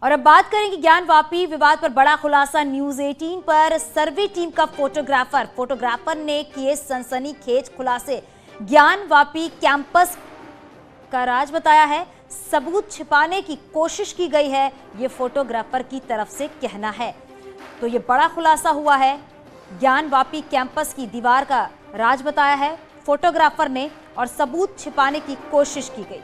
और अब बात करेंगे ज्ञानवापी विवाद पर बड़ा खुलासा। न्यूज 18 पर सर्वे टीम का फोटोग्राफर ने किए सनसनीखेज खुलासे। ज्ञानवापी कैंपस का राज बताया है, सबूत छिपाने की कोशिश की गई है, ये फोटोग्राफर की तरफ से कहना है। तो ये बड़ा खुलासा हुआ है। ज्ञानवापी कैंपस की दीवार का राज बताया है फोटोग्राफर ने और सबूत छिपाने की कोशिश की गई।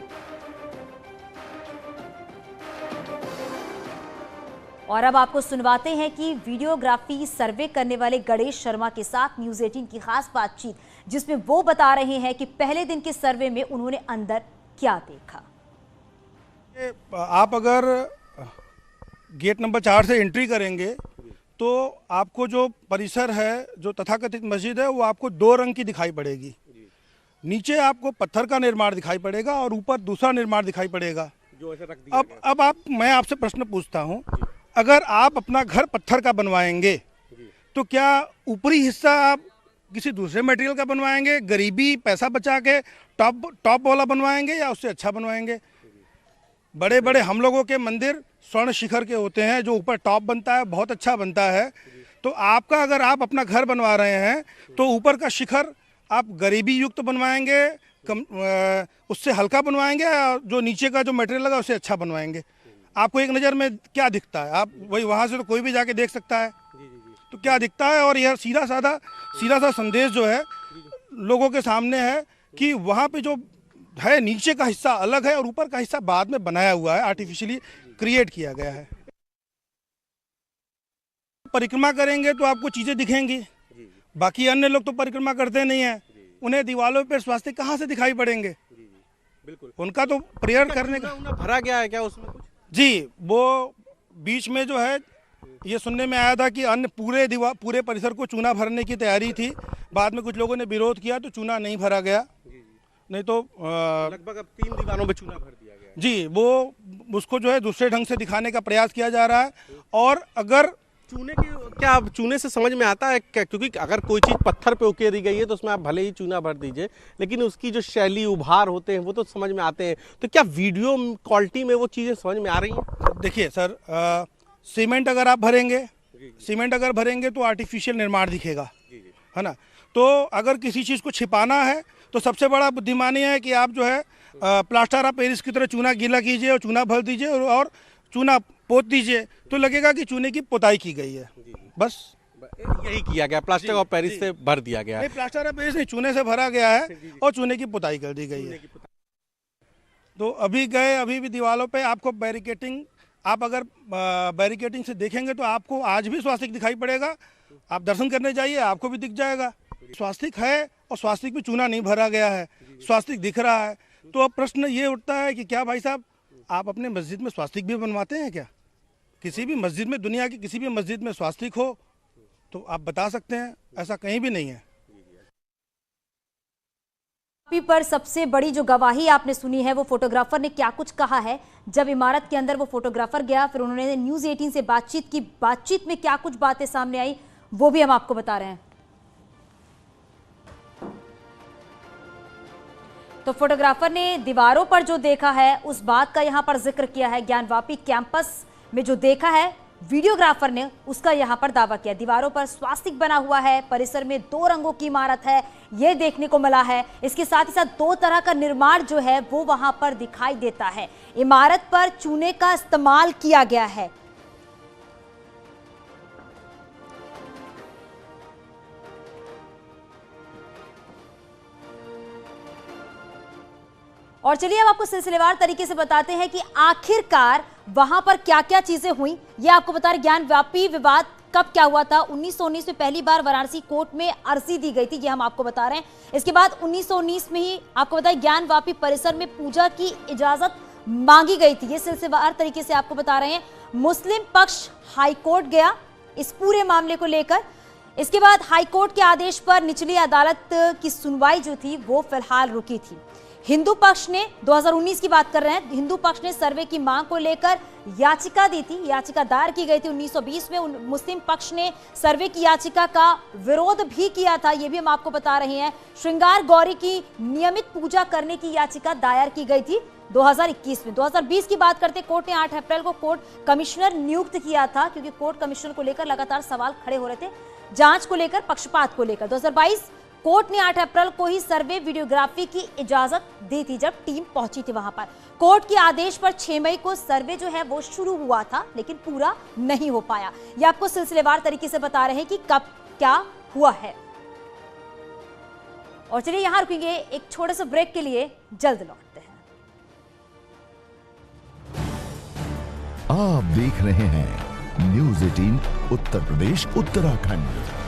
और अब आपको सुनवाते हैं कि वीडियोग्राफी सर्वे करने वाले गणेश शर्मा के साथ न्यूज 18 की खास बातचीत, जिसमें वो बता रहे हैं कि पहले दिन के सर्वे में उन्होंने अंदर क्या देखा। आप अगर गेट नंबर 4 से एंट्री करेंगे तो आपको जो परिसर है, जो तथाकथित मस्जिद है, वो आपको 2 रंग की दिखाई पड़ेगी। नीचे आपको पत्थर का निर्माण दिखाई पड़ेगा और ऊपर दूसरा निर्माण दिखाई पड़ेगा जो ऐसे रख दिया गया। अब मैं आपसे प्रश्न पूछता हूँ, अगर आप अपना घर पत्थर का बनवाएंगे तो क्या ऊपरी हिस्सा आप किसी दूसरे मटेरियल का बनवाएंगे, गरीबी पैसा बचा के टॉप वाला बनवाएंगे, या उससे अच्छा बनवाएंगे? बड़े बड़े हम लोगों के मंदिर स्वर्ण शिखर के होते हैं, जो ऊपर टॉप बनता है, बहुत अच्छा बनता है। तो आपका अगर आप अपना घर बनवा रहे हैं तो ऊपर का शिखर आप गरीबी युक्त बनवाएंगे, उससे हल्का बनवाएंगे, जो नीचे का जो मटेरियल लगा उससे अच्छा बनवाएंगे? आपको एक नज़र में क्या दिखता है? आप वही वहाँ से तो कोई भी जाके देख सकता है, तो क्या दिखता है? और यह सीधा सा संदेश जो है लोगों के सामने है कि वहाँ पे जो है नीचे का हिस्सा अलग है और ऊपर का हिस्सा बाद में बनाया हुआ है, आर्टिफिशियली क्रिएट किया गया है। परिक्रमा करेंगे तो आपको चीज़ें दिखेंगी, बाकी अन्य लोग तो परिक्रमा करते नहीं हैं, उन्हें दीवारों पर स्वास्तिक कहाँ से दिखाई पड़ेंगे? बिल्कुल, उनका तो प्रेयर करने का भरा गया है क्या उसमें कुछ? जी, वो बीच में जो है ये सुनने में आया था कि अन्य पूरे परिसर को चूना भरने की तैयारी थी। बाद में कुछ लोगों ने विरोध किया तो चूना नहीं भरा गया, नहीं तो लगभग अब 3 दीवारों पे चूना भर दिया गया है। जी, वो उसको जो है दूसरे ढंग से दिखाने का प्रयास किया जा रहा है। और अगर चूने की क्या चूने से समझ में आता है क्या? क्योंकि अगर कोई चीज़ पत्थर पे उकेरी गई है तो उसमें आप भले ही चूना भर दीजिए, लेकिन उसकी जो शैली उभार होते हैं वो तो समझ में आते हैं। तो क्या वीडियो क्वालिटी में वो चीज़ें समझ में आ रही हैं? देखिए सर, सीमेंट अगर भरेंगे तो आर्टिफिशियल निर्माण दिखेगा, है ना? तो अगर किसी चीज़ को छिपाना है तो सबसे बड़ा बुद्धिमानी है कि आप जो है प्लास्टर ऑफ पेरिस की तरह चूना गीला कीजिए और चूना भर दीजिए और चूना पोत दीजिए, तो लगेगा कि चूने की पोताई की गई है। बस यही किया गया, प्लास्टर ऑफ पेरिस से भर दिया गया है। नहीं, प्लास्टर ऑफ पेरिस नहीं, चूने से भरा गया है और चूने की पोताई कर दी गई है। तो अभी भी दीवारों पे आपको बैरिकेटिंग, आप अगर बैरिकेटिंग से देखेंगे तो आपको आज भी स्वास्तिक दिखाई पड़ेगा। आप दर्शन करने जाइए, आपको भी दिख जाएगा। स्वास्तिक है और स्वास्तिक में चूना नहीं भरा गया है, स्वास्तिक दिख रहा है। तो अब प्रश्न ये उठता है कि क्या भाई साहब, आप अपने मस्जिद में स्वास्तिक भी बनवाते हैं क्या? किसी भी मस्जिद में, दुनिया की किसी भी मस्जिद में स्वास्तिक हो तो आप बता सकते हैं, ऐसा कहीं भी नहीं है। पर सबसे बड़ी जो गवाही आपने सुनी है, वो फोटोग्राफर ने क्या कुछ कहा है जब इमारत के अंदर वो फोटोग्राफर गया, फिर उन्होंने न्यूज 18 से बातचीत की। बातचीत में क्या कुछ बातें सामने आई वो भी हम आपको बता रहे हैं। तो फोटोग्राफर ने दीवारों पर जो देखा है उस बात का यहां पर जिक्र किया है। ज्ञानवापी कैंपस में जो देखा है वीडियोग्राफर ने, उसका यहां पर दावा किया। दीवारों पर स्वास्तिक बना हुआ है, परिसर में 2 रंगों की इमारत है, यह देखने को मिला है। इसके साथ ही साथ 2 तरह का निर्माण जो है वो वहां पर दिखाई देता है। इमारत पर चूने का इस्तेमाल किया गया है। और चलिए अब आपको सिलसिलेवार तरीके से बताते हैं कि आखिरकार वहां पर क्या क्या चीजें हुई। ये आपको बता रहे, ज्ञानवापी विवाद कब क्या हुआ था। 1919 में पहली बार वाराणसी कोर्ट में अर्जी दी गई थी, ये हम आपको बता रहे हैं। इसके बाद 1919 में ही आपको बताया ज्ञानवापी परिसर में पूजा की इजाजत मांगी गई थी। ये सिलसिलेवार तरीके से आपको बता रहे हैं। मुस्लिम पक्ष हाईकोर्ट गया इस पूरे मामले को लेकर। इसके बाद हाईकोर्ट के आदेश पर निचली अदालत की सुनवाई जो थी वो फिलहाल रुकी थी। हिंदू पक्ष ने 2019 की बात कर रहे हैं, हिंदू पक्ष ने सर्वे की मांग को लेकर याचिका दी थी, याचिका दायर की गई थी 1920 में। मुस्लिम पक्ष ने सर्वे की याचिका का विरोध भी किया था, ये भी हम आपको बता रहे हैं। श्रृंगार गौरी की नियमित पूजा करने की याचिका दायर की गई थी 2021 में। 2020 की बात करते कोर्ट ने 8 अप्रैल को कोर्ट कमिश्नर नियुक्त किया था, क्योंकि कोर्ट कमिश्नर को लेकर लगातार सवाल खड़े हो रहे थे, जांच को लेकर, पक्षपात को लेकर। 2022 कोर्ट ने 8 अप्रैल को ही सर्वे वीडियोग्राफी की इजाजत दी थी, जब टीम पहुंची थी वहां पर। कोर्ट के आदेश पर 6 मई को सर्वे जो है वो शुरू हुआ था, लेकिन पूरा नहीं हो पाया। ये आपको सिलसिलेवार तरीके से बता रहे हैं कि कब क्या हुआ है। और चलिए यहां रुकेंगे एक छोटे से ब्रेक के लिए, जल्द लौटते हैं। आप देख रहे हैं न्यूज़ 18 उत्तर प्रदेश उत्तराखंड।